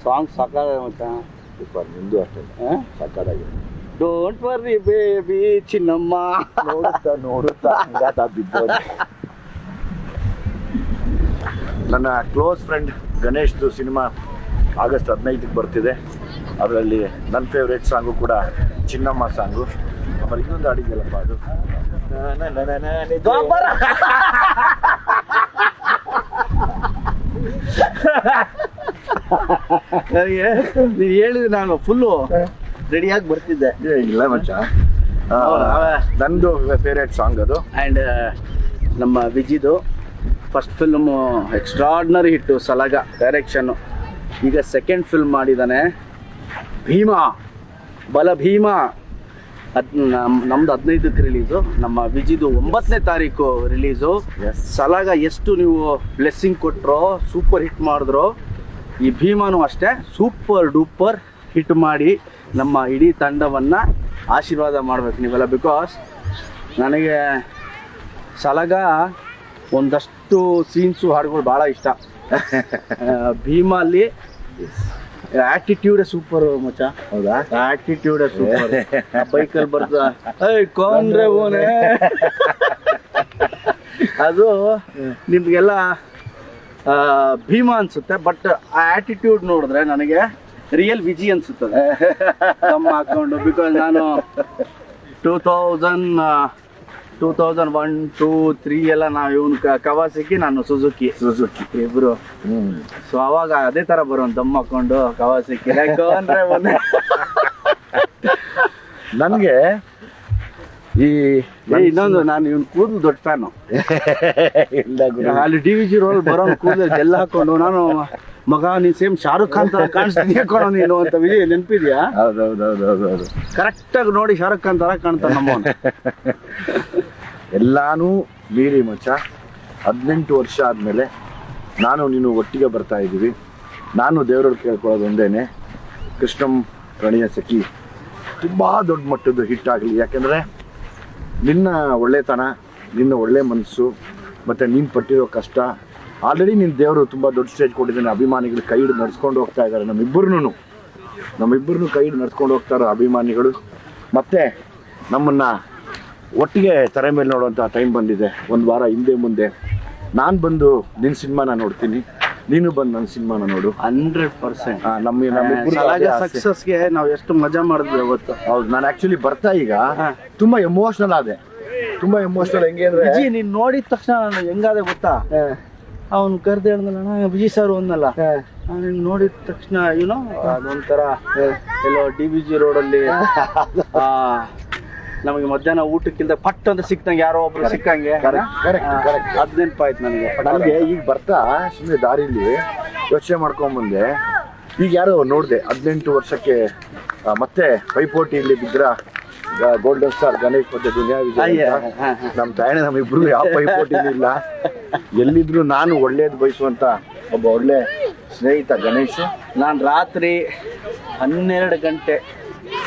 Song ಸಾಕಾಗ ಮಚ್ಚ. Super. ನಿಂದು ಅಷ್ಟೇ ಸಾಕಾಗಿದೆ. ಡೋಂಟ್ ವರ್ರಿ ಬೇಬಿ ಚಿನ್ನಮ್ಮ. ನೋಡುತ್ತಾ ಬಿದ್ದೋದು. ನನ್ನ ಕ್ಲೋಸ್ ಫ್ರೆಂಡ್ ಗಣೇಶ್ದು ಸಿನಿಮಾ ಆಗಸ್ಟ್ 15ಕ್ಕೆ ಬರ್ತಿದೆ. ಅದರಲ್ಲಿ ನನ್ನ ಫೇವ್ರೇಟ್ ಸಾಂಗು ಕೂಡ ಚಿನ್ನಮ್ಮ ಸಾಂಗು. ಆಮೇಲೆ ಇನ್ನೊಂದು ಹಾಡಿದೆಯಲ್ಲಪ್ಪ ಅದು ನನಗೆ ನೀನು ಹೇಳಿದ್ರೆ ನಾನು ಫುಲ್ಲು ರೆಡಿಯಾಗಿ ಬರ್ತಿದ್ದೆ. ಇಲ್ಲ ಮಚ್ಚ, ನಂದು ಫೇವ್ರೇಟ್ ಸಾಂಗ್ ಅದು. ಆ್ಯಂಡ್ ನಮ್ಮ ವಿಜಿದು ಫಸ್ಟ್ ಫಿಲ್ಮು ಎಕ್ಸ್ಟ್ರಾರ್ಡಿನರಿ ಹಿಟ್ಟು, ಸಲಗ ಡೈರೆಕ್ಷನ್ನು. ಈಗ ಸೆಕೆಂಡ್ ಫಿಲ್ಮ್ ಮಾಡಿದ್ದಾನೆ ಭೀಮಾ, ಬಲ ಭೀಮಾ. ನಮ್ದು 15ಕ್ಕೆ ರಿಲೀಸು, ನಮ್ಮ ವಿಜಿದು 9ನೇ ತಾರೀಕು ರಿಲೀಸು. ಸಲಗ ಎಷ್ಟು ನೀವು ಬ್ಲೆಸ್ಸಿಂಗ್ ಕೊಟ್ಟರೋ, ಸೂಪರ್ ಹಿಟ್ ಮಾಡಿದ್ರು, ಈ ಭೀಮಾನು ಅಷ್ಟೇ ಸೂಪರ್ ಡೂಪರ್ ಹಿಟ್ ಮಾಡಿ ನಮ್ಮ ಇಡೀ ತಂಡವನ್ನು ಆಶೀರ್ವಾದ ಮಾಡ್ಬೇಕು ನೀವೆಲ್ಲ. ಬಿಕಾಸ್ ನನಗೆ ಸಲಗ ಒಂದಷ್ಟು ಸೀನ್ಸು ಹಾಡುಗಳು ಭಾಳ ಇಷ್ಟ. ಭೀಮಲ್ಲಿ ಆಟಿಟ್ಯೂಡ್ ಸೂಪರ್ ಮಚ್ಚ. ಹೌದಾ? Attitude super. ಬೈಕಲ್ಲಿ ಬರ್ತಾ ಕೊಂಡ್ರೆ ಓನೆ ಅದು ನಿಮ್ಗೆಲ್ಲ ಭೀಮಾ ಅನ್ಸುತ್ತೆ. ಬಟ್ ಆ ಆಟಿಟ್ಯೂಡ್ ನೋಡಿದ್ರೆ ನನಗೆ ರಿಯಲ್ ವಿಜಿ ಅನ್ಸುತ್ತದೆ ನಮ್ಮ ಹಾಕೊಂಡು. ಬಿಕಾಸ್ ನಾನು 2001, 2, 3 ಎಲ್ಲ ನಾವು ಇವನು ಕವಾಸಿಕಿ, ನಾನು ಸುಜುಕಿ ಇಬ್ರು. ಸೊ ಅವಾಗ ಅದೇ ತರ ಬರೋ ದಮ್ ಹಾಕೊಂಡು ಕವಾಸಿಕಿ ನನಗೆ ಈ ಇನ್ನೊಂದು, ನಾನು ಇವನ್ ಕೂದಲು ದೊಡ್ಡ ಫ್ಯಾನು. ಅಲ್ಲಿ DVG ರೋಲ್ ಬರೋ ಕೂದಲು ಎಲ್ಲ ಹಾಕೊಂಡು ನಾನು ಮಗ ನೀನ್ ಸೇಮ್ ಶಾರುಖ್ ಖಾನ್ ತರ ಕಾಣಿಸ್ತೀನಿ ಕೊಡೋ ನೀನು ಅಂತ ವಿಜಯ್ ನೆನಪಿದ್ಯಾ? ಹೌದೌದೌದೌದು. ಕರೆಕ್ಟಾಗಿ ನೋಡಿ ಶಾರುಖ್ ಖಾನ್ ತರ ಕಾಣ್ತಾನೆ ನಮ್ಮ. ಎಲ್ಲಾನು ಮೀರಿ ಮಚ್ಚ 18 ವರ್ಷ ಆದಮೇಲೆ ನಾನು ನೀನು ಒಟ್ಟಿಗೆ ಬರ್ತಾ ಇದ್ದೀವಿ. ನಾನು ದೇವರಲ್ಲಿ ಕೇಳ್ಕೊಳ್ಳೋದು ಒಂದೇನೆ, ಕೃಷ್ಣಂ ಪ್ರಣಯ ಸಖಿ ತುಂಬ ದೊಡ್ಡ ಮಟ್ಟದ ಹಿಟ್ ಆಗಲಿ. ಯಾಕೆಂದರೆ ನಿನ್ನ ಒಳ್ಳೆತನ, ನಿನ್ನ ಒಳ್ಳೆ ಮನಸ್ಸು ಮತ್ತು ನೀನು ಪಟ್ಟಿರೋ ಕಷ್ಟ, ಆಲ್ರೆಡಿ ನಿನ್ನ ದೇವರು ತುಂಬ ದೊಡ್ಡ ಸ್ಟೇಜ್ ಕೊಟ್ಟಿದ್ದಾನೆ. ಅಭಿಮಾನಿಗಳು ಕೈ ಹಿಡಿದು ನಡ್ಸ್ಕೊಂಡು ಹೋಗ್ತಾ ಇದ್ದಾರೆ. ನಮ್ಮಿಬ್ಬರನ್ನು ಕೈ ಹಿಡಿದು ನಡ್ಸ್ಕೊಂಡು ಹೋಗ್ತಾರೆ ಅಭಿಮಾನಿಗಳು. ಮತ್ತು ನಮ್ಮನ್ನು ಒಟ್ಟಿಗೆ ತೆರೆ ಮೇಲೆ ನೋಡುವಂಥ ಟೈಮ್ ಬಂದಿದೆ. ಒಂದು ವಾರ ಹಿಂದೆ ಮುಂದೆ ನಾನು ಬಂದು ನಿನ್ನ ಸಿನಿಮಾನ ನೋಡ್ತೀನಿ, ನೀನು ಬಂದು ನನ್ನ ಸಿನಿಮಾನ ನೋಡು. 100% ನಮ್ಮ ಸಕ್ಸಸ್ಗೆ ನಾವು ಎಷ್ಟು ಮಜಾ ಮಾಡಿದ್ವಿ ಅವತ್ತು. ಹೌದು. ನಾನು ಆ್ಯಕ್ಚುಲಿ ಬರ್ತಾ ಈಗ ತುಂಬ ಎಮೋಷ್ನಲ್ ಆದೆ. ತುಂಬ ಎಮೋಷ್ನಲ್. ಹೆಂಗೆ ಅಂದರೆ ವಿಜಿ ನೀನು ನೋಡಿದ ತಕ್ಷಣ ನಾನು ಹೆಂಗಾದೆ ಗೊತ್ತಾ, ಅವ್ನು ಕರೆದು ಹೇಳ್ದಲ್ಲ ವಿಜಯ್ ಸರ್ ಒಂದಲ್ಲ, ನಾನು ನೋಡಿದ ತಕ್ಷಣ ಏನೋ ಅದೊಂಥರ ಎಲ್ಲೋ DVG ರೋಡಲ್ಲಿ ನಮಗೆ ಮಧ್ಯಾಹ್ನ ಊಟಕ್ಕಿಂತ ಪಟ್ ಅಂತ ಸಿಕ್ತಂಗೆ ಯಾರೋ ಒಬ್ರು ಸಿಕ್ಕಂಗೆ. ಅದ್ ನೆನಪಾಯ್ತು ನನಗೆ. ಈಗ ಬರ್ತಾ ಸುಮ್ಮನೆ ದಾರಿಲಿ ಯೋಚನೆ ಮಾಡ್ಕೊಂಬಂದೆ, ಈಗ ಯಾರೋ ನೋಡಿದೆ 18 ವರ್ಷಕ್ಕೆ ಮತ್ತೆ ಪೈಪೋಟಿಯಲ್ಲಿ ಬಿದ್ರ ಗೋಲ್ಡನ್ ಸ್ಟಾರ್ ಗಣೇಶ್ ಮತ್ತೆ ದುನಿಯಾ ವಿಜಯ್. ನಮ್ಮ ತಾಯಣ್ಣ ನಮ್ಮಿಬ್ರು ಯಾವ ಪೈಪೋಟಿನೂ ಇಲ್ಲ. ಎಲ್ಲಿದ್ರು ನಾನು ಒಳ್ಳೇದು ಬಯಸುವಂತ ಒಬ್ಬ ಒಳ್ಳೆ ಸ್ನೇಹಿತ ಗಣೇಶ್. ನಾನು ರಾತ್ರಿ 12 ಗಂಟೆ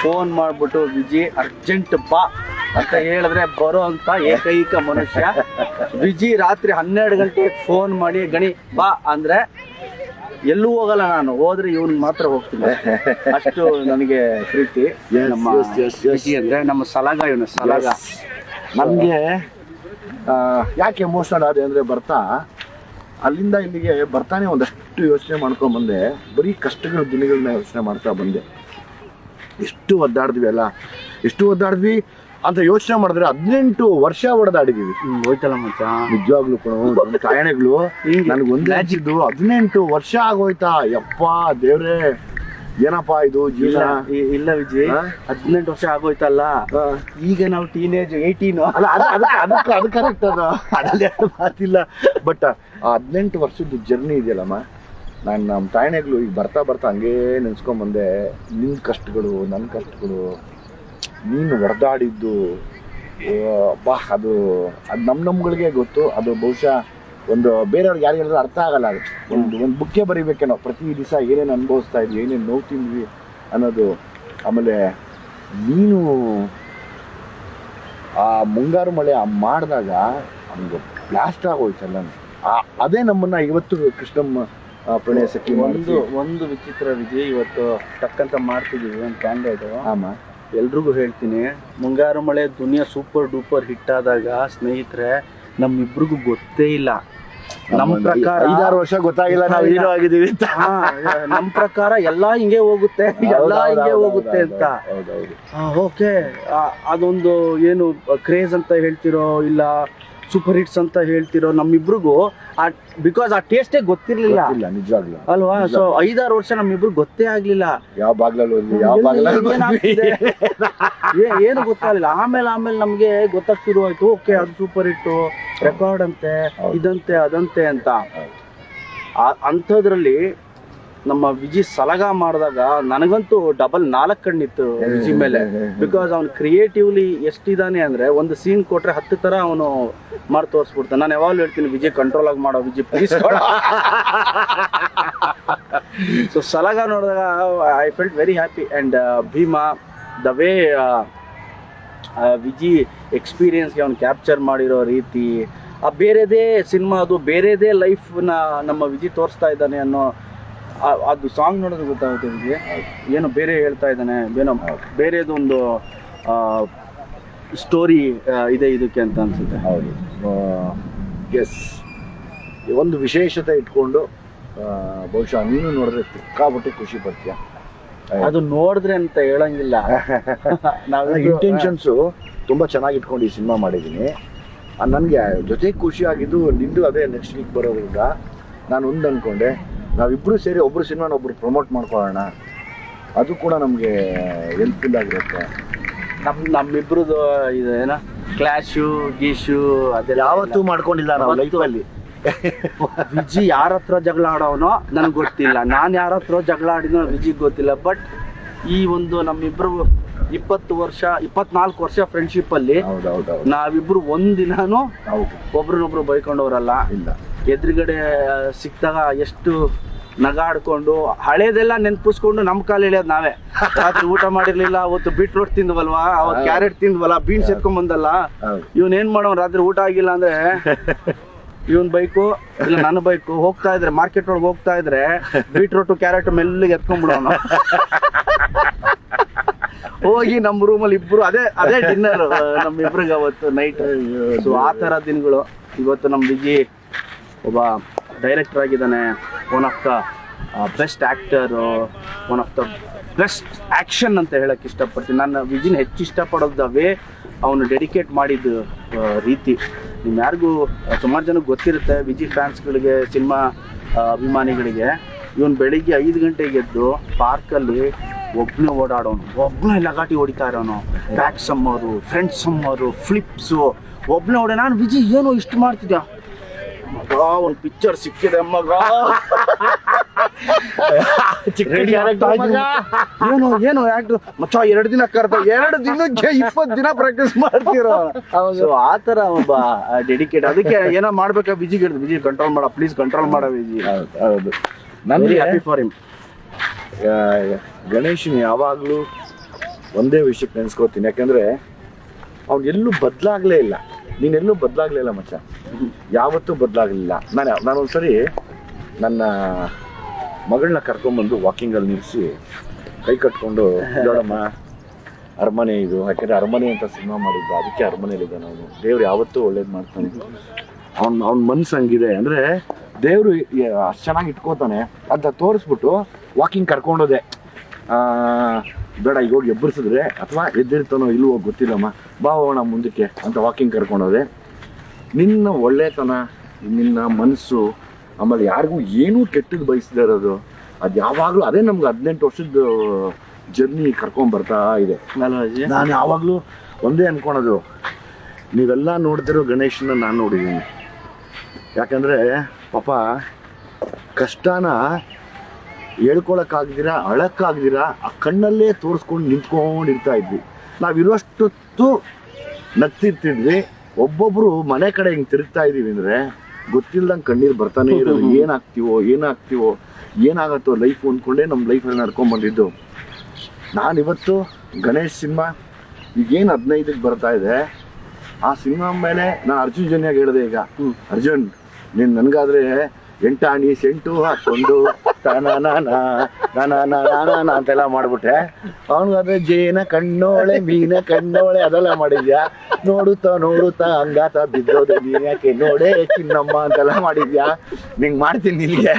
ಫೋನ್ ಮಾಡ್ಬಿಟ್ಟು ವಿಜಿ ಅರ್ಜೆಂಟ್ ಬಾ ಅಂತ ಹೇಳಿದ್ರೆ ಬರೋ ಅಂತ ಏಕೈಕ ಮನುಷ್ಯ ವಿಜಿ. ರಾತ್ರಿ 12 ಗಂಟೆಗೆ ಫೋನ್ ಮಾಡಿ ಗಣಿ ಬಾ ಅಂದ್ರೆ ಎಲ್ಲೂ ಹೋಗಲ್ಲ ನಾನು, ಹೋದ್ರೆ ಇವನ್ ಮಾತ್ರ ಹೋಗ್ತೀನಿ. ಅಷ್ಟು ನನಗೆ ಪ್ರೀತಿ ನಮ್ಮ ವಿಜಿ ಅಂದ್ರೆ. ನಮ್ಮ ಸಲಗ ಇವನು ಸಲಗ. ನಮಗೆ ಯಾಕೆ ಎಮೋಷನಲ್ ಆದೆ ಅಂದರೆ ಬರ್ತಾ ಅಲ್ಲಿಂದ ಇಲ್ಲಿಗೆ ಬರ್ತಾನೆ ಒಂದಷ್ಟು ಯೋಚನೆ ಮಾಡ್ಕೊಂಡ್ಬಂದೆ. ಬರೀ ಕಷ್ಟಗಳ ದಿನಗಳನ್ನ ಯೋಚನೆ ಮಾಡ್ತಾ ಬಂದೆ. ಎಷ್ಟು ಒದ್ದಾಡಿದ್ವಿ ಅಂತ ಯೋಚನೆ ಮಾಡಿದ್ರೆ 18 ವರ್ಷ ಹೊಡೆದಾಡಿದೀವಿ. ಹೋಯ್ತಲ್ಲ ಮಚ್ಚ, ನಿಜವಾಗ್ಲೂ ಕೂಡ ಕಾಯಣೆಗಳು ನನಗೆ ಒಂದೇ ಹಚ್ಚಿದ್ದು 18 ವರ್ಷ ಆಗೋಯ್ತಾ. ಯಪ್ಪ ದೇವ್ರೆ, ಏನಪ್ಪಾ ಇದು ಜೀವನ. ಇಲ್ಲ ವಿಜಯ್, 18 ವರ್ಷ ಆಗೋಯ್ತಲ್ಲ, ಈಗ ನಾವು ಟೀನೇಜ್ 18. ಅಲ್ಲ ಅದು ಕರೆಕ್ಟ್, ಅದ್ರಲ್ಲಿ ಮಾತಿಲ್ಲ. ಬಟ್ ಆ 18 ವರ್ಷದ ಜರ್ನಿ ಇದೆಯಲ್ಲಮ್ಮ, ನಾನು ನಮ್ಮ ತಾಯಣೆಗಳು ಈಗ ಬರ್ತಾ ಹಂಗೇ ನೆನ್ಸ್ಕೊಂಬಂದೆ. ನಿನ್ನ ಕಷ್ಟಗಳು, ನನ್ನ ಕಷ್ಟಗಳು, ನೀನು ಹೊಡೆದಾಡಿದ್ದು ಬಾ, ಅದು ನಮ್ಗಳಿಗೆ ಗೊತ್ತು. ಅದು ಬಹುಶಃ ಒಂದು ಬೇರೆಯವ್ರಿಗೆ ಯಾರು ಹೇಳಿದ್ರೆ ಅರ್ಥ ಆಗಲ್ಲ. ಅದು ಒಂದು ಬುಕ್ಕೆ ಬರೀಬೇಕೇನೋ, ಪ್ರತಿ ದಿವಸ ಏನೇನು ಅನುಭವಿಸ್ತಾ ಇದ್ವಿ, ಏನೇನು ನೋವು ತಿಂದ್ವಿ ಅನ್ನೋದು. ಆಮೇಲೆ ನೀನು ಆ ಮುಂಗಾರು ಮಳೆ ಮಾಡಿದಾಗ ನಮ್ಗೆ ಬ್ಲಾಸ್ಟ್ ಆಗೋಯ್ತಲ್ಲ. ಅದೇ ನಮ್ಮನ್ನ ಇವತ್ತು ಕೃಷ್ಣಮ್ಮ ಪ್ರಣಯ ಸಖಿ ಒಂದು ವಿಚಿತ್ರ ವಿಜಯ್, ಇವತ್ತು ಟಕ್ಕಂತ ಮಾಡ್ತಿದೀವಿ ಒಂದು ಕ್ಯಾಂಡಿಡೇಟ್. ಆಮ ಎಲ್ರಿಗೂ ಹೇಳ್ತೀನಿ, ಮುಂಗಾರು ಮಳೆ ದುನಿಯಾ ಸೂಪರ್ ಡೂಪರ್ ಹಿಟ್ ಆದಾಗ ಸ್ನೇಹಿತರೆ ನಮ್ಮಿಬ್ರಿಗೂ ಗೊತ್ತೇ ಇಲ್ಲ. ನಮ್ ಪ್ರಕಾರ 5-6 ವರ್ಷ ಗೊತ್ತಾಗಿಲ್ಲ ನಾವು ಹೀರೋ ಆಗಿದೀವಿ ಅಂತ. ನಮ್ ಪ್ರಕಾರ ಎಲ್ಲಾ ಹಿಂಗೆ ಹೋಗುತ್ತೆ ಅಂತ. ಓಕೆ, ಅದೊಂದು ಏನು ಕ್ರೇಜ್ ಅಂತ ಹೇಳ್ತಿರೋ ಇಲ್ಲ ಸೂಪರ್ ಹಿಟ್ಸ್ ಅಂತ ಹೇಳ್ತಿರೋ ನಮ್ಮಿಬ್ರಿಗೂ ಬಿಕಾಸ್ ಆ ಟೇಸ್ಟೇ ಗೊತ್ತಿರ್ಲಿಲ್ಲ ನಿಜವಾಗ್ಲೂ ಅಲ್ವಾ. ಸೊ 5-6 ವರ್ಷ ನಮ್ಮಿಬ್ರು ಗೊತ್ತೇ ಆಗ್ಲಿಲ್ಲ ಯಾವ ಏನು ಗೊತ್ತಾಗ್ಲಿಲ್ಲ. ಆಮೇಲೆ ನಮ್ಗೆ ಗೊತ್ತಾಗ್ ಶುರು ಆಯ್ತು, ಓಕೆ ಅದು ಸೂಪರ್ ಹಿಟ್ ರೆಕಾರ್ಡ್ ಅಂತೆ, ಇದಂತೆ ಅದಂತೆ ಅಂತ. ಅಂಥದ್ರಲ್ಲಿ ನಮ್ಮ ವಿಜಿ ಸಲಗ ಮಾಡಿದಾಗ ನನಗಂತೂ ಡಬಲ್ 4 ಕಣ್ಣಿತ್ತು ವಿಜಿ ಮೇಲೆ. ಬಿಕಾಸ್ ಅವ್ನು ಕ್ರಿಯೇಟಿವ್ಲಿ ಎಷ್ಟಿದಾನೆ ಅಂದ್ರೆ ಒಂದು ಸೀನ್ ಕೊಟ್ರೆ 10 ತರ ಅವನು ಮಾಡಿ ತೋರಿಸ್ಬಿಡ್ತಾನೆ. ನಾನು ಯಾವಾಗಲೂ ಹೇಳ್ತೀನಿ, ವಿಜಿ ಕಂಟ್ರೋಲ್ ಆಗಿ ಮಾಡೋ ವಿಜಿ ಪ್ಲೀಸ್. ಸೊ ಸಲಗ ನೋಡಿದಾಗ I felt very happy. And Bheema the way Viji ಎಕ್ಸ್ಪೀರಿಯನ್ಸ್ಗೆ ಅವ್ನು ಕ್ಯಾಪ್ಚರ್ ಮಾಡಿರೋ ರೀತಿ, ಬೇರೆದೇ ಸಿನಿಮಾ, ಅದು ಬೇರೆದೇ ಲೈಫ್ನ ನಮ್ಮ ವಿಜಿ ತೋರಿಸ್ತಾ ಇದ್ದಾನೆ ಅನ್ನೋ ಅದು ಸಾಂಗ್ ನೋಡೋದು ಗೊತ್ತಾಗುತ್ತೆ ವಿಜಿ. ಏನೋ ಬೇರೆ ಹೇಳ್ತಾ ಇದ್ದಾನೆ, ಏನೋ ಬೇರೆದೊಂದು ಸ್ಟೋರಿ ಇದೆ ಇದಕ್ಕೆ ಅಂತ ಅನ್ಸುತ್ತೆ. ಹೌದು, ಎಸ್. ಒಂದು ವಿಶೇಷತೆ ಇಟ್ಕೊಂಡು ಬಹುಶಃ ನೀನು ನೋಡಿದ್ರೆ ಸಿಕ್ಕಾಬಿಟ್ಟು ಖುಷಿ ಪಡ್ತೀಯ. ಅದು ನೋಡಿದ್ರೆ ಅಂತ ಹೇಳಂಗಿಲ್ಲ. ಇಂಟೆನ್ಷನ್ಸು ತುಂಬ ಚೆನ್ನಾಗಿ ಇಟ್ಕೊಂಡು ಈ ಸಿನಿಮಾ ಮಾಡಿದ್ದೀನಿ. ನನಗೆ ಜೊತೆಗೆ ಖುಷಿ ಆಗಿದ್ದು ನಿಂದು ಅದೇ ನೆಕ್ಸ್ಟ್ ವೀಕ್ ಬರೋದ್ರಿಂದ ನಾನು ಒಂದು ಅಂದ್ಕೊಂಡೆ, ನಾವಿಬ್ಬರು ಸೇರಿ ಒಬ್ಬರು ಸಿನಿಮಾನ ಒಬ್ಬರು ಪ್ರಮೋಟ್ ಮಾಡ್ಕೊಳ್ಳೋಣ, ಅದು ಕೂಡ ನಮಗೆ ಹೆಲ್ಪ್ಫುಲ್ ಆಗಿರುತ್ತೆ. ನಮ್ಮಿಬ್ರದ್ದು ಇದು ಏನೋ ಕ್ಲಾಶು ಗೀಶು ಅದೆಲ್ಲ ಯಾವತ್ತೂ ಮಾಡ್ಕೊಂಡಿಲ್ಲ ನಾವು ಲೈಫಲ್ಲಿ. ವಿಜಿ ಯಾರ ಹತ್ರ ಜಗಳ ಆಡೋನೋ ನನಗೆ ಗೊತ್ತಿಲ್ಲ, ನಾನು ಯಾರ ಹತ್ರ ಜಗಳ ಆಡಿನೋ ವಿಜಿಗೆ ಗೊತ್ತಿಲ್ಲ. ಬಟ್ ಈ ಒಂದು ನಮ್ಮಿಬ್ರು 24 ವರ್ಷ ಫ್ರೆಂಡ್ಶಿಪ್ ಅಲ್ಲಿ ನಾವಿಬ್ರು ಒಂದಿನಾನು ಒಬ್ರನ್ನೊಬ್ರು ಬೈಕೊಂಡವ್ರಲ್ಲ. ಎದುರುಗಡೆ ಸಿಕ್ತಾಗ ಎಷ್ಟು ನಗಾಡ್ಕೊಂಡು ಹಳೇದೆಲ್ಲ ನೆನ್ಪಿಸ್ಕೊಂಡು ನಮ್ಮ ಕಾಲ ಎಳೆಯೋದು ನಾವೇ. ರಾತ್ರಿ ಊಟ ಮಾಡಿರ್ಲಿಲ್ಲ, ಅವತ್ತು ಬೀಟ್ರೋಟ್ ತಿಂದ್ವಲ್ವಾ, ಅವತ್ತು ಕ್ಯಾರೆಟ್ ತಿಂದ್ವಲ್ಲ, ಬೀನ್ಸ್ ಎತ್ಕೊಂಡ್ ಬಂದಲ್ಲ, ಇವನ್ ಏನ್ ಮಾಡೋ ರಾತ್ರಿ ಊಟ ಆಗಿಲ್ಲ ಅಂದ್ರೆ ಇವನ್ ಬೈಕು ಇಲ್ಲ ನನ್ನ ಬೈಕು ಹೋಗ್ತಾ ಇದ್ರೆ ಮಾರ್ಕೆಟ್ ಒಳಗೆ ಹೋಗ್ತಾ ಇದ್ರೆ ಬೀಟ್ರೋಟು ಕ್ಯಾರೆಟ್ ಮೆಲ್ಲಿಗೆ ಎತ್ಕೊಂಡ್ಬಿಡೋನು. ಹೋಗಿ ನಮ್ಮ ರೂಮಲ್ಲಿ ಇಬ್ರು ಅದೇ ಡಿನ್ನರ್ ನಮ್ಮಿಬ್ರಿಗೆ ಅವತ್ತು ನೈಟ್. ಸೊ ಆ ಥರ ದಿನಗಳು. ಇವತ್ತು ನಮ್ಮ ವಿಜಿ ಒಬ್ಬ ಡೈರೆಕ್ಟರ್ ಆಗಿದ್ದಾನೆ, one of the best actor, one of the best action ಅಂತ ಹೇಳಕ್ಕೆ ಇಷ್ಟಪಡ್ತೀನಿ. ನಾನು ವಿಜಿನ ಹೆಚ್ಚು ಇಷ್ಟಪಡೋದು ವೇ ಅವನು ಡೆಡಿಕೇಟ್ ಮಾಡಿದ ರೀತಿ. ನೀವು ಯಾರಿಗೂ ಸುಮಾರು ಜನಕ್ಕೆ ಗೊತ್ತಿರುತ್ತೆ, ವಿಜಿ ಫ್ಯಾನ್ಸ್ಗಳಿಗೆ, ಸಿನಿಮಾ ಅಭಿಮಾನಿಗಳಿಗೆ, ಇವನು ಬೆಳಿಗ್ಗೆ 5 ಗಂಟೆಗೆ ಎದ್ದು ಪಾರ್ಕಲ್ಲಿ ಒಬ್ಬನೇ ಓಡಾಡೋನು, ಒಬ್ಬನೇ ಲಗಾಟಿ ಹೊಡಿತಾ ಇರೋನು, ಬ್ಯಾಕ್ ಸಮ್ಮರು, ಫ್ರಂಟ್ ಸಮ್ಮರು, ಫ್ಲಿಪ್ಸು, ಒಬ್ಬನೇ ಓಡ. ನಾನು ವಿಜಿ ಏನೋ ಇಷ್ಟು ಮಾಡ್ತಿದ್ಯಾ ಮಗ, ಒಂದು ಪಿಕ್ಚರ್ ಸಿಕ್ಕಿದೆ ಮಗ, ಏನು ಆಕ್ಟರ್ ಮಚ್ಚ, 2 ದಿನ ಕರೆದ, 2 ದಿನಕ್ಕೆ 20 ದಿನ ಪ್ರಾಕ್ಟೀಸ್ ಮಾಡ್ತಿರೋ. ಸೊ ಆ ಥರ ಒಬ್ಬ ಡೆಡಿಕೇಟ್. ಅದಕ್ಕೆ ಏನೋ ಮಾಡ್ಬೇಕಾ ವಿಜಿಗೆ ಹೇಳಿದ್ರು, ವಿಜಿ ಕಂಟ್ರೋಲ್ ಮಾಡ, ಪ್ಲೀಸ್ ಕಂಟ್ರೋಲ್ ಮಾಡ ವಿಜಿ. ಹೌದು, ನನಗೆ ಹ್ಯಾಪಿ ಫಾರ್ ಹಿಮ್. ಗಣೇಶನ್ ಯಾವಾಗಲೂ ಒಂದೇ ವಿಷಯಕ್ಕೆ ನೆನೆಸ್ಕೋತೀನಿ, ಯಾಕಂದರೆ ಅವ್ನು ಎಲ್ಲೂ ಬದಲಾಗಲೇ ಇಲ್ಲ. ನೀನೆಲ್ಲೂ ಬದಲಾಗಲೇ ಇಲ್ಲ ಮಚ್ಚ, ಯಾವತ್ತೂ ಬದಲಾಗಲಿಲ್ಲ. ನಾನೊಂದ್ಸರಿ ನನ್ನ ಮಗಳನ್ನ ಕರ್ಕೊಂಡ್ಬಂದು ವಾಕಿಂಗಲ್ಲಿ ನಿಲ್ಲಿಸಿ ಕೈ ಕಟ್ಕೊಂಡು, ನೋಡಮ್ಮ ಅರಮನೆ ಇದು, ಯಾಕೆಂದರೆ ಅರಮನೆ ಅಂತ ಸಿನಿಮಾ ಮಾಡಿದ್ದು, ಅದಕ್ಕೆ ಅರಮನೆಯಲ್ಲಿದ್ದಾನೆ ಅವನು. ದೇವ್ರು ಯಾವತ್ತೂ ಒಳ್ಳೇದು ಮಾಡ್ತಾನೆ. ಅವ್ನ ಮನ್ಸು ಹಂಗಿದೆ ಅಂದರೆ ದೇವರು ಅಷ್ಟು ಚೆನ್ನಾಗಿ ಇಟ್ಕೋತಾನೆ ಅಂತ ತೋರಿಸ್ಬಿಟ್ಟು ವಾಕಿಂಗ್ ಕರ್ಕೊಂಡೋದೆ. ಬೇಡ ಈಗ ಹೋಗಿ ಎಬ್ಬರಿಸಿದ್ರೆ ಅಥವಾ ಎದ್ದಿರ್ತಾನೋ ಇಲ್ವೋ ಗೊತ್ತಿಲ್ಲಮ್ಮ, ಬಾ ಹೋಗೋಣ ಮುಂದಕ್ಕೆ ಅಂತ ವಾಕಿಂಗ್ ಕರ್ಕೊಂಡೋದೆ. ನಿನ್ನ ಒಳ್ಳೆತನ, ನಿನ್ನ ಮನಸ್ಸು, ಆಮೇಲೆ ಯಾರಿಗೂ ಏನೂ ಕೆಟ್ಟದ್ದು ಬಯಸದೇ ಇರೋದು, ಅದು ಯಾವಾಗಲೂ ಅದೇ ನಮ್ಗೆ 18 ವರ್ಷದ ಜರ್ನಿ ಕರ್ಕೊಂಡ್ಬರ್ತಾ ಇದೆ. ನಾನು ಯಾವಾಗಲೂ ಒಂದೇ ಅಂದ್ಕೊಳೋದು, ನೀವೆಲ್ಲ ನೋಡ್ತಿರೋ ಗಣೇಶನ ನಾನು ನೋಡಿದ್ದೀನಿ. ಯಾಕಂದರೆ ಪಾಪ ಕಷ್ಟನ ಹೇಳ್ಕೊಳಕ್ಕಾಗ್ದಿರ, ಅಳಕ್ಕಾಗ್ದಿರ ಆ ಕಣ್ಣಲ್ಲೇ ತೋರಿಸ್ಕೊಂಡು ನಿಂತ್ಕೊಂಡಿರ್ತಾ ಇದ್ವಿ. ನಾವಿರೋಷ್ಟೊತ್ತು ನಗ್ತಿರ್ತಿದ್ವಿ. ಒಬ್ಬೊಬ್ಬರು ಮನೆ ಕಡೆ ಹಿಂಗೆ ತಿರುಗ್ತಾ ಇದ್ದೀವಿ ಅಂದರೆ ಗೊತ್ತಿಲ್ದಂಗೆ ಕಣ್ಣೀರು ಬರ್ತಾನೆ ಇರೋದು. ಏನಾಗ್ತೀವೋ ಏನಾಗತ್ತೋ ಲೈಫ್ ಅಂದ್ಕೊಂಡೇ ನಮ್ಮ ಲೈಫಲ್ಲಿ ನಡ್ಕೊಂಡ್ಬಂದಿದ್ದು. ನಾನಿವತ್ತು ಗಣೇಶ್ ಸಿನಿಮಾ ಈಗೇನು 15ಕ್ಕೆ ಬರ್ತಾ ಇದೆ, ಆ ಸಿನಿಮಾ ಮೇಲೆ ನಾನು ಅರ್ಜುನ್ ಜನ್ಯಾಗ ಹೇಳಿದೆ ಈಗ, ಅರ್ಜುನ್ ನೀನ್ ನನ್ಗಾದ್ರೆ 8 ಆಣಿ ಸೆಂಟು ಹಾಕೊಂಡು ಅಂತೆಲ್ಲ ಮಾಡ್ಬಿಟ್ಟೆ. ಅವನಿಗಾದ್ರೆ ಜೇನ ಕಣ್ಣೋಳೆ ಮೀನ ಕಣ್ಣೋಳೆ ಅದೆಲ್ಲ ಮಾಡಿದ್ಯಾ, ನೋಡುತ್ತಾ ಹಂಗಾತ ಬಿದ್ದೋದು ನೀನ್ ಯಾಕೆ ನೋಡೇ ಚಿನ್ನಮ್ಮ ಅಂತೆಲ್ಲ ಮಾಡಿದ್ಯಾ, ನಿಂಗ್ ಮಾಡ್ತೀನಿ ನಿನ್ಗೆ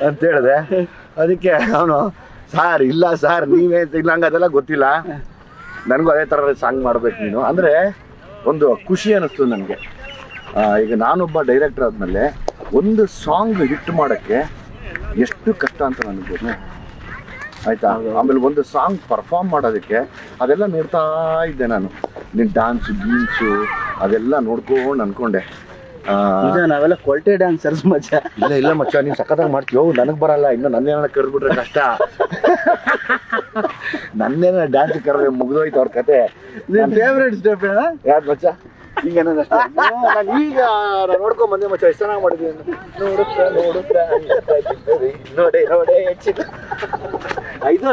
ಅಂತ ಹೇಳಿದೆ. ಅದಕ್ಕೆ ಅವನು ಸಾರ್ ಇಲ್ಲ ಸಾರ್ ನೀವೇ ಇಲ್ಲ, ಹಂಗ ಅದೆಲ್ಲ ಗೊತ್ತಿಲ್ಲ, ನನಗೂ ಅದೇ ಥರ ಸಾಂಗ್ ಮಾಡ್ಬೇಕು ನೀನು ಅಂದರೆ ಒಂದು ಖುಷಿ ಅನ್ನಿಸ್ತು ನನಗೆ. ಈಗ ನಾನೊಬ್ಬ ಡೈರೆಕ್ಟರ್ ಆದಮೇಲೆ ಒಂದು ಸಾಂಗ್ ಹಿಟ್ ಮಾಡೋಕ್ಕೆ ಎಷ್ಟು ಕಷ್ಟ ಅಂತ ನನಗೆ ಗೊತ್ತು ಆಯಿತಾ. ಆಮೇಲೆ ಒಂದು ಸಾಂಗ್ ಪರ್ಫಾರ್ಮ್ ಮಾಡೋದಕ್ಕೆ ಅದೆಲ್ಲ ನೋಡ್ತಾ ಇದ್ದೆ ನಾನು, ನಿನ್ನ ಡ್ಯಾನ್ಸು ಗೀನ್ಸು ಅದೆಲ್ಲ ನೋಡ್ಕೊಂಡು ಅಂದ್ಕೊಂಡೆ ನಾವೆಲ್ಲ ಕ್ವಾಲಿಟಿ ಡ್ಯಾನ್ಸರ್ಸ್ ಮಚ್ಚ. ಇಲ್ಲ ಮಚ್ಚ, ನೀನು ಸಖತ್ತಾಗಿ ಮಾಡ್ತೀವೋ, ನನಗೆ ಬರಲ್ಲ, ಇನ್ನು ನನ್ನೇನ ಕರೆದ್ಬಿಟ್ರೆ ಕಷ್ಟ. ನನ್ನೇನ ಡ್ಯಾನ್ಸ್ ಕರೆದ್ರೆ ಮುಗಿದೋಯ್ತು ಅವ್ರ ಕತೆ. ನಿನ್ನ ಫೇವ್ರೇಟ್ ಸ್ಟೆಪ್ ಯಾರು ಮಚ್ಚ? ಈಗ ಏನಷ್ಟೇ ನಾನು ಈಗ ನೋಡ್ಕೊಂಡ್ ಬಂದೆ ಮಚ್ಚ, ಎಷ್ಟು ಚೆನ್ನಾಗಿ ಮಾಡಿದ್ದೀನಿ. ನೋಡುತ್ತಾ ನೋಡೇ ಇದು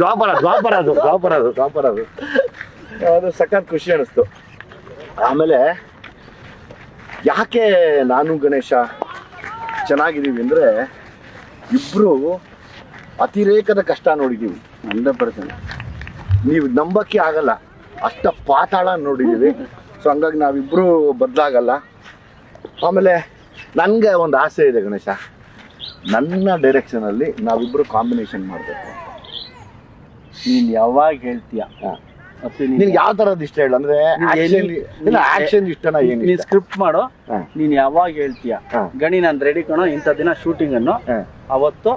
ದ್ವಾಪರ ಅದು ಸಖತ್ ಖುಷಿ ಅನಿಸ್ತು. ಆಮೇಲೆ ಯಾಕೆ ನಾನು ಗಣೇಶ ಚೆನ್ನಾಗಿದ್ದೀವಿ ಅಂದರೆ ಇಬ್ಬರು ಅತಿರೇಕದ ಕಷ್ಟ ನೋಡಿದ್ದೀವಿ. 100%. ನೀವು ನಂಬಕ್ಕೆ ಆಗಲ್ಲ, ಅಷ್ಟ ಪಾತಾಳ ನೋಡಿದ್ದೀವಿ. ಸೊ ಹಂಗಾಗಿ ನಾವಿಬ್ಬರು ಬದಲಾಗಲ್ಲ. ಆಮೇಲೆ ನನಗೆ ಒಂದು ಆಸೆ ಇದೆ ಗಣೇಶ, ನನ್ನ ಡೈರೆಕ್ಷನಲ್ಲಿ ನಾವಿಬ್ಬರು ಕಾಂಬಿನೇಷನ್ ಮಾಡಬೇಕು. ನೀನು ಯಾವಾಗ ಹೇಳ್ತೀಯ? ನಿನ್ಗೆ ಯಾವ ಥರದ್ದು ಇಷ್ಟ ಹೇಳು, ಅಂದರೆ ಆಕ್ಷನ್ ಇಷ್ಟನಾ? ಏನು ನೀನು ಸ್ಕ್ರಿಪ್ಟ್ ಮಾಡೋ, ನೀನು ಯಾವಾಗ ಹೇಳ್ತೀಯ ಗಣಿ ನಾನು ರೆಡಿ ಕಣೋ, ಇಂಥ ದಿನ ಶೂಟಿಂಗ್ ಅನ್ನು ಅವತ್ತು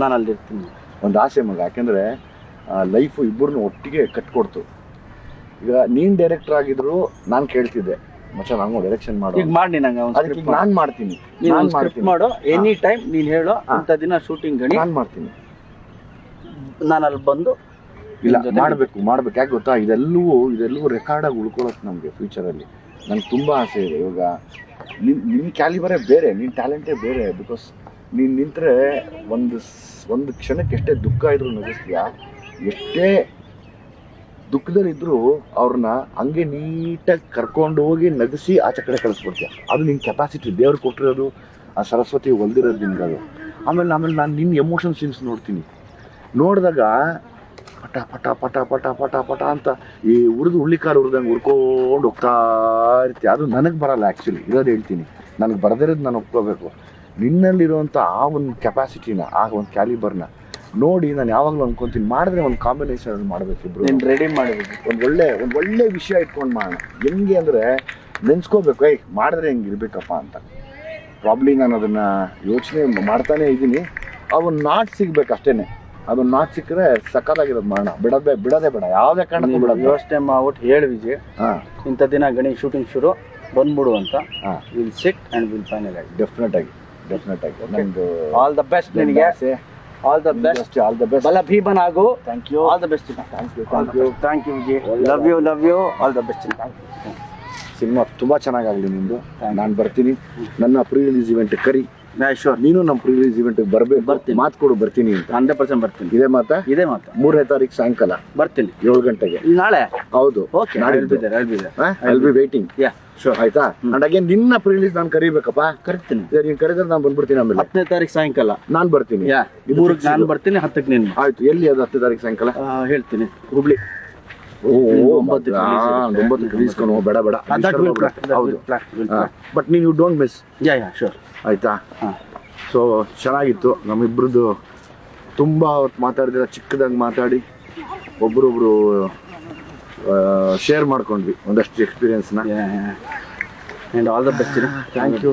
ನಾನು ಅಲ್ಲಿರ್ತೀನಿ. ಒಂದು ಆಸೆ ಮಗ, ಯಾಕೆಂದರೆ ಲೈಫು ಇಬ್ಬರನ್ನು ಒಟ್ಟಿಗೆ ಕಟ್ಕೊಡ್ತು. ಈಗ ನೀನು ಡೈರೆಕ್ಟರ್ ಆಗಿದ್ರು ನಾನು ಕೇಳ್ತಿದ್ದೆ ಮಚ್ಚ ನಂಗೆ ಡೈರೆಕ್ಷನ್ ಮಾಡು, ಈಗ ಮಾಡಿ ನಂಗೆ ಅದಕ್ಕೆ ನಾನು ಮಾಡ್ತೀನಿ. ನೀನು ಸ್ಕ್ರಿಪ್ಟ್ ಮಾಡು, ಎನಿ ಟೈಮ್ ನೀನು ಹೇಳೋ ಇಂಥ ದಿನ ಶೂಟಿಂಗ್ ಗಣಿ ನಾನು ಮಾಡ್ತೀನಿ, ನಾನು ಅಲ್ಲಿ ಬಂದು ಇಲ್ಲ ಮಾಡ್ಬೇಕು. ಯಾಕೆ ಗೊತ್ತಾ, ಇದೆಲ್ಲವೂ ರೆಕಾರ್ಡಾಗಿ ಉಳ್ಕೊಳ್ಳೋದು ನಮಗೆ ಫ್ಯೂಚರಲ್ಲಿ. ನನಗೆ ತುಂಬ ಆಸೆ ಇದೆ. ಇವಾಗ ನಿನ್ನ ಕ್ಯಾಲಿಬರೇ ಬೇರೆ, ನಿನ್ನ ಟ್ಯಾಲೆಂಟೇ ಬೇರೆ. ಬಿಕಾಸ್ ನೀನು ನಿಂತರೆ ಒಂದು ಕ್ಷಣಕ್ಕೆ ಎಷ್ಟೇ ದುಃಖ ಇದ್ರೂ ನಗಿಸ್ತೀಯಾ, ಎಷ್ಟೇ ದುಃಖದಲ್ಲಿದ್ದರೂ ಅವ್ರನ್ನ ಹಂಗೆ ನೀಟಾಗಿ ಕರ್ಕೊಂಡು ಹೋಗಿ ನಗಿಸಿ ಆಚೆ ಕಡೆ ಕಳಿಸ್ಬಿಡ್ತೀಯ. ಅದು ನಿನ್ನ ಕೆಪಾಸಿಟಿ, ದೇವ್ರು ಕೊಟ್ಟಿರೋದು, ಆ ಸರಸ್ವತಿ ಹೊಲ್ದಿರೋದು ನಿನ್ಗೆ ಅದು. ಆಮೇಲೆ ನಾನು ನಿನ್ನ ಎಮೋಷನ್ ಸೀನ್ಸ್ ನೋಡಿದಾಗ ಪಟ ಪಟ ಪಟ ಪಟ ಪಟ ಪಟ ಅಂತ ಈ ಹುಳ್ಳಿಕಾಲು ಹುರಿದಂಗೆ ಹುರ್ಕೊಂಡು ಹೋಗ್ತಾ ಇರ್ತೀಯ. ಅದು ನನಗೆ ಬರಲ್ಲ ಆ್ಯಕ್ಚುಲಿ, ಇರೋದು ಹೇಳ್ತೀನಿ, ನನಗೆ ಬರದಿರೋದು ನಾನು ಒಪ್ಕೋಬೇಕು. ನಿನ್ನಲ್ಲಿರುವಂಥ ಆ ಒಂದು ಕೆಪಾಸಿಟಿನ, ಆ ಒಂದು ಕ್ಯಾಲಿಬರ್ನ ನೋಡಿ ನಾನು ಯಾವಾಗಲೂ ಅನ್ಕೊತೀನಿ, ಮಾಡಿದ್ರೆ ಒಂದು ಕಾಂಬಿನೇಷನ್ ಮಾಡಬೇಕಿಬ್ರು, ರೆಡಿ ಮಾಡಬೇಕು. ಒಂದು ಒಳ್ಳೆ ವಿಷಯ ಇಟ್ಕೊಂಡು ಮಾಡೋಣ. ಹೆಂಗೆ ಅಂದರೆ ನೆನ್ಸ್ಕೋಬೇಕು, ಮಾಡಿದ್ರೆ ಹೆಂಗೆ ಇರಬೇಕಪ್ಪ ಅಂತ. ಪ್ರಾಬ್ಲಿ ನಾನು ಅದನ್ನು ಯೋಚನೆ ಮಾಡ್ತಾನೇ ಇದ್ದೀನಿ. ಅವನು ನಾಟ್ ಸಿಗ್ಬೇಕು ಅಷ್ಟೇ. ಅದನ್ನ ನಾಟ್ ಸಿಕ್ಕರೆ ಸಕ್ಕತ್ತಾಗಿರೋದು ಮಾಡೋಣ, ಬಿಡೋದೇ ಬೇಡ, ಯಾವುದೇ ಕಾರಣಕ್ಕೂ ಬಿಡೋದು. ಯೋಚನೆ ಮಾಡ್ಬಿಟ್ಟು ಹೇಳಿ ವಿಜಯ್, ಇಂಥ ದಿನ ಗಣೇಶ್ ಶೂಟಿಂಗ್ ಶುರು ಬಂದ್ಬಿಡು ಅಂತ. Will sit and will final ಆಗಿ. ಡೆಫಿನೆಟ್ ಆಗಿ ನಂದು ಆಲ್ ದ ಬೆಸ್ಟ್ ನಿನಗೆ, ಆಲ್ ದ ಬೆಸ್ಟ್ ಬಲ ಭೀಮನ್ ಆಗು. Thank you, all the best. Thank you Vijay, love you all the best. Cinema ತುಂಬ ಚೆನ್ನಾಗಾಗಲಿ ನಿಂದು. ನಾನು ಬರ್ತೀನಿ, ನನ್ನ ಪ್ರೀ ರಿಲೀಸ್ ಇವೆಂಟ್ ಕರಿ. ಶೋರ್, ನೀನು ನಮ್ಮ ಪ್ರೀ ರಿಲೀಸ್ ಇವೆಂಟ್ ಬರ್ಬೇಕು. ಬರ್ತೀನಿ, ಮಾತು ಕೊಡು ಬರ್ತೀನಿ ಅಂತ. 100% ಬರ್ತೀನಿ. ಇದೇ ಮಾತಾ? 3ನೇ ತಾರೀಕು ಸಾಯಂಕಾಲ ಬರ್ತೀನಿ, 7 ಗಂಟೆಗೆ. ನಾಳೆ? ಹೌದು, I'll be waiting. ಶೋರ್, ಆಯ್ತಾ? ಅಂಡ್ ಅಗೇನ್ ನಿನ್ನ ಪ್ರೀ ರಿಲೀಸ್ ನಾನು ಕರಿಬೇಕಪ್ಪ. ಕರಿತೀನಿ, ನೀನು ಕರೆದ್ರೆ ನಾನು ಬಂದ್ಬಿಡ್ತೀನಿ. ಆಮೇಲೆ 10ನೇ ತಾರೀಕು ಸಾಯಂಕಾಲ ನಾನು ಬರ್ತೀನಿ. 3ಕ್ಕೆ ನಾನು ಬರ್ತೀನಿ, 10ಕ್ಕೆ ನೀನು. ಆಯ್ತು, ಎಲ್ಲಿ ಅದು 10ನೇ ತಾರೀಕು ಸಾಯಂಕಾಲ? ಹೇಳ್ತೀನಿ, ಹುಬ್ಳಿ. 9ಕ್ಕೆ ರಿಲೀಸ್ಕೊಂಡು ಬೇಡ. ಹೌದು, ಬಟ್ ನೀವು ಡೋಂಟ್ ಮಿಸ್. ಶೋರ್, ಆಯ್ತಾ? ಸೊ ಚೆನ್ನಾಗಿತ್ತು ನಮ್ಮಿಬ್ರದ್ದು. ತುಂಬ ಹೊತ್ತು ಮಾತಾಡಿದ್ರೆ, ಚಿಕ್ಕದಾಗಿ ಮಾತಾಡಿ ಒಬ್ರೊಬ್ರು ಶೇರ್ ಮಾಡ್ಕೊಂಡ್ವಿ ಒಂದಷ್ಟು ಎಕ್ಸ್ಪೀರಿಯನ್ಸ್ನ. All the best. Thank you.